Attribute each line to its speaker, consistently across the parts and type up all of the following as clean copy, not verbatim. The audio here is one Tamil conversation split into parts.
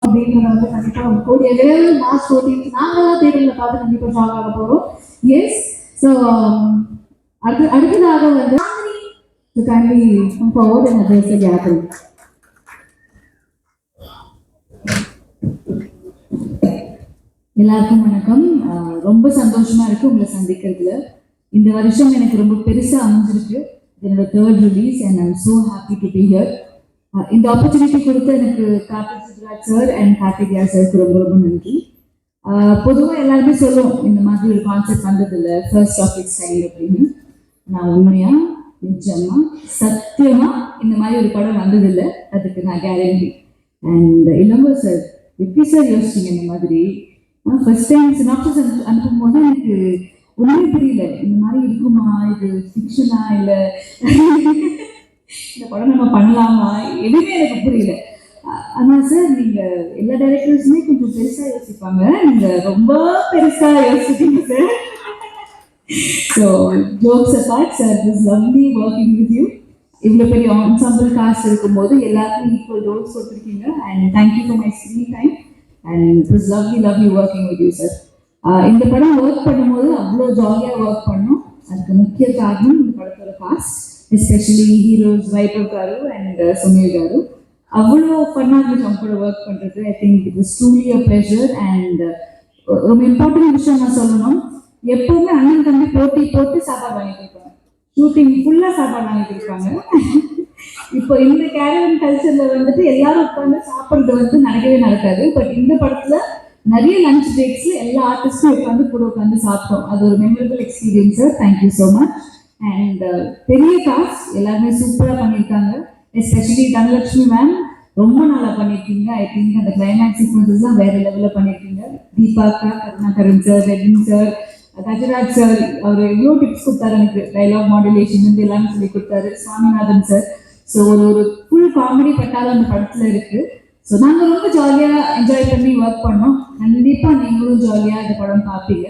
Speaker 1: அப்படின்றத வந்து கண்டிப்பாக கூடிய விரைவில் மார்ச் 14 நாங்களாம் தேர்தலில் பார்த்து கண்டிப்பாக ஷாக் ஆக போகிறோம். எஸ். ஸோ அடுத்ததாக வந்து kindly come forward and address the gathering. எல்லாருக்கும் வணக்கம். ரொம்ப சந்தோஷமா இருக்கு உங்களை சந்திக்கிறதுல. இந்த வருஷம் எனக்கு ரொம்ப பெருசா அமைஞ்சிருக்கு. என்னோட 3rd release and I'm so happy to be here. இந்த ஆப்பர்ச்சுனிட்டி கொடுத்து எனக்கு கார்த்திக் சுப்ராஜ் சார் அண்ட் கார்த்திகேயா சாருக்கு ரொம்ப ரொம்ப நன்றி. பொதுவாக எல்லாருமே சொல்லுவோம் இந்த மாதிரி ஒரு கான்செப்ட் வந்ததில்லை, ஃபர்ஸ்ட் ஆஃப் இட்ஸ் கைண்ட் அப்படின்னு. நான் உண்மையா நிஜமா சத்தியமா இந்த மாதிரி ஒரு படம் வந்ததில்லை, அதுக்கு நான் கேரண்டி. அண்ட் இளங்கோ சார் எப்படி சார் யோசிச்சிங்க இந்த மாதிரி? ஃபர்ஸ்ட் டைம் சினாப்சிஸ் அனுப்பும் போது எனக்கு ஒன்றுமே புரியல, இந்த மாதிரி இருக்குமா, இது ஃபிக்ஷனா இல்லை இந்த படம் நம்ம பண்ணலாமா, எதுவுமே எனக்கு புரியல. ஆனால் சார் நீங்கள் எல்லா டைரக்டர்ஸுமே கொஞ்சம் பெருசாக யோசிப்பாங்க, நீங்கள் ரொம்ப பெருசாக யோசிச்சிட்டீங்க sir. So jokes apart sir, it is lovely working with you. இவ்வளோ பெரிய ஆன்சாம்பிள் காஸ்ட் இருக்கும்போது எல்லாருக்கும் ஈக்குவல் ரோல்ஸ் கொடுத்துருக்கீங்க. And thank you for my screen time and it is lovely working with you sir. இந்த படம் ஒர்க் பண்ணும்போது அவ்வளோ ஜாலியாக ஒர்க் பண்ணோம். அதுக்கு முக்கிய காரணம் இந்த படத்தோட cost, especially heroes Vaibhav car and Sunil car. அவ்வளோ ஃபன்னாக இருந்துச்சு அவங்க கூட ஒர்க் பண்ணுறது. I think it was truly a pleasure. And ரொம்ப இம்பார்ட்டன்ட் விஷயம் நான் சொல்லணும், எப்பவுமே அண்ணன் தம்பி போட்டி போட்டு சாப்பாடு வாங்கிட்டு இருப்பாங்க, ஷூட்டிங் ஃபுல்லாக சாப்பாடு வாங்கிட்டு இருப்பாங்க. இப்போ இந்த கேரவன் கல்ச்சரில் வந்துட்டு எல்லாரும் உட்காந்து சாப்பிட்றது வந்து நடக்கவே நடக்காது. பட் இந்த படத்தில் நிறைய லஞ்ச் பிரேக்ஸில் எல்லா ஆர்டிஸ்டும் உட்காந்து கூட உட்காந்து சாப்பிட்டோம். அது ஒரு memorable experience sir. Thank you so much. And பெரிய காஸ்ட் எல்லாருமே சூப்பராக பண்ணியிருக்காங்க. எஸ்பெஷலி தனலட்சுமி மேம் ரொம்ப நல்லா பண்ணியிருக்கீங்க. ஐ திங்க் அந்த கிளைமேக்ஸ் சீக்வன்சஸ்லாம் வேற லெவலில் பண்ணியிருக்கீங்க. தீபாக்கா, Karunakaran sir, Redin sir, Gajaraj sir அவர் எவ்வளோ டிப்ஸ் கொடுத்தாரு எனக்கு, டைலாக் மாடுலேஷன் வந்து எல்லாமே சொல்லி கொடுத்தாரு. சுவாமிநாதன் சார். ஸோ ஒரு ஃபுல் காமெடி பட்டாலும் அந்த படத்தில் இருக்குது. ஸோ நாங்கள் ரொம்ப ஜாலியாக என்ஜாய் பண்ணி ஒர்க் பண்ணோம். கண்டிப்பாக நீங்களும் ஜாலியாக இந்த படம் பார்ப்பீங்க.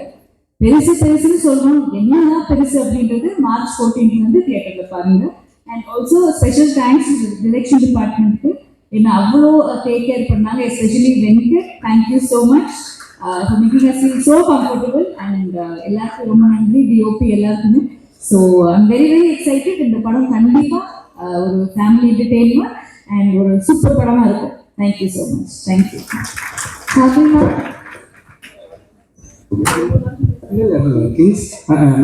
Speaker 1: பெருசுன்னு சொல்லணும், என்னதான் பெருசு அப்படின்றது மார்ச் 14 வந்து தியேட்டரில் பாருங்க. And also special thanks direction டிபார்ட்மெண்ட்டுக்கு, என்ன அவ்வளோ டேக் கேர் பண்ணாங்க, especially Venkat. Thank you so much for making as feel so comfortable. And எல்லாருக்கும் ரொம்ப நன்றி, டிஓபி எல்லாருக்குமே. So I'm very excited. இந்த படம் கண்டிப்பாக ஒரு ஃபேமிலி என்டர்டெயின்மெண்ட் அண்ட் ஒரு சூப்பர் படமாக இருக்கும். Thank you so much. தேங்க்யூ.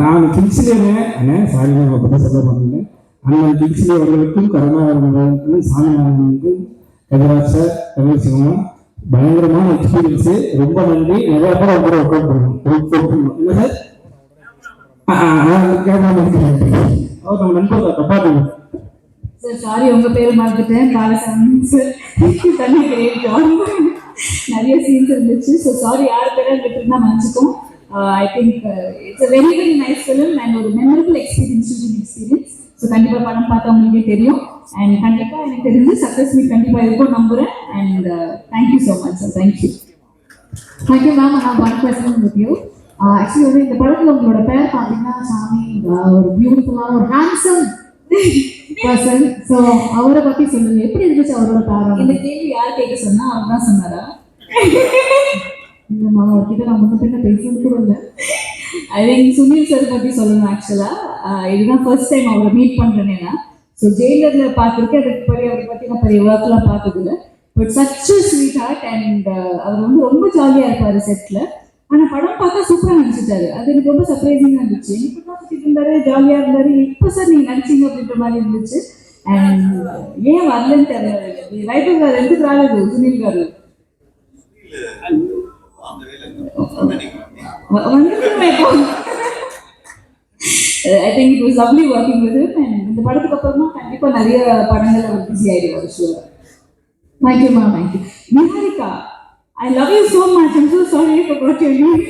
Speaker 2: நான் கிங்ஸ்லேயே அண்ணே சாரி பற்றி சொல்ல மாட்டேங்க. அண்ணன் கிங்ஸ்லே அவர்களுக்கும் கருணாகரனுக்கும் சாமிநாதனுக்கும் கஜராஜ் சார், ரமேஷ் சிவம் பயங்கரமான எக்ஸ்பீரியன்ஸு. ரொம்ப நன்றி. நிறைய பேர் அவங்க கூட ஒர்க் பண்ணணும் இல்லை சார்? அவர் நம்ம நண்பர் தப்பாக
Speaker 1: சார். சாரி உங்க பேர் மறந்துட்டேன், பாலசாமி சார். தண்ணி நிறைய சீன்ஸ் இருந்துச்சு. ஸோ சாரி, யார் பேராக விட்டுருந்தா மன்னிச்சுக்கோம். I think it's a very nice film and ஒரு மெமரபிள் எக்ஸ்பீரியன்ஸ். ஸோ கண்டிப்பாக படம் பார்த்தா உங்களுக்கே தெரியும். அண்ட் கண்டிப்பாக எனக்கு தெரிஞ்சு சக்ஸஸ் மீட் கண்டிப்பாக இருக்கும் நம்புகிறேன். And thank you so much sir. Thank you. Thank you ma'am. நான் one question with you. Actually வந்து இந்த படத்தில் உங்களோட பேர் பார்த்தீங்கன்னா சாமி, ஒரு பியூட்டிஃபுல்லான ஒரு ஹேண்ட்ஸம் பர்சன். ஸோ அவரை பற்றி சொல்லுங்க, எப்படி இருந்துச்சு அவரோட பேர்? இந்த கேள்வி யார் கேட்க சொன்னா? அவர் தான் சொன்னாரா? இந்த அவர்கிட்ட நான் முன்ன பேசுறது கூட இல்லை. ஐ திங்க் சுனில் சார் பற்றி சொல்லணும். ஆக்சுவலாக இதுதான் ஃபர்ஸ்ட் டைம் அவரை மீட் பண்ணுறேன்னா. ஸோ ஜெயிலரில் பார்த்துருக்கேன், அதுக்கு பற்றி அவரை பற்றி நான் பெரிய ஒர்க்லாம் பார்த்ததில்ல. But such sweet heart. And அவர் வந்து ரொம்ப ஜாலியாக இருப்பார் செட்டில். ஆனால் படம் பார்த்தா சூப்பராக நடிச்சிட்டாரு. அது எனக்கு ரொம்ப சர்ப்ரைசிங்காக இருந்துச்சு. இப்போ தான் சுற்றிட்டு இருந்தாரு, ஜாலியாக இருந்தார். இப்போ சார் நீங்கள் நடிச்சிங்க அப்படின்ற மாதிரி இருந்துச்சு. அண்ட் ஏன் வரலன்னு தெரியல. வைபவ் கார் எதுக்கு ராகுது Sunil car I think it was lovely working with him. And இந்த படத்துக்கு அப்புறமா கண்டிப்பா நிறைய படங்கள் அவர் பிஸி ஆயிடுவார். Sure. Thank you ma'am. Thank you. Niharika, I love you so much. I'm so sorry for what you're doing.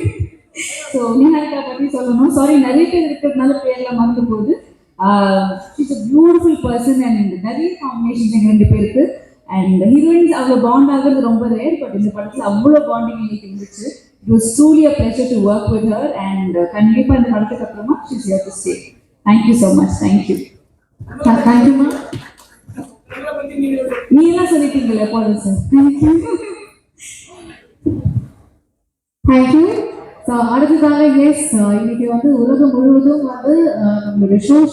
Speaker 1: So Niharika பற்றி சொல்லணும். சாரி, நிறைய பேர் இருக்கிறதுனால பேர்லாம் மறந்து போகுது. She's a beautiful person and நிறைய காம்பினேஷன்ஸ் எங்கள் 2 பேருக்கு. அண்ட் ஹீரோயின்ஸ் அவ்வளோ பாண்ட் ஆகிறது ரொம்ப ரேர். பட் இந்த படத்தில் அவ்வளோ பாண்டிங் எங்களுக்கு இருந்துச்சு. It was truly a pleasure to work with her. And கண்டிப்பாக இந்த படத்துக்கு அப்புறமா she's here to stay. Thank you so much. Thank you. Thank you ma. நீ எல்லாம் சொல்லிட்டீங்களே போல sir. Thank you. Thank you. So அடுத்ததாக எஸ் இன்னைக்கு வந்து உலகம் முழுவதும் வந்து நம்மளுடைய சோஷியல்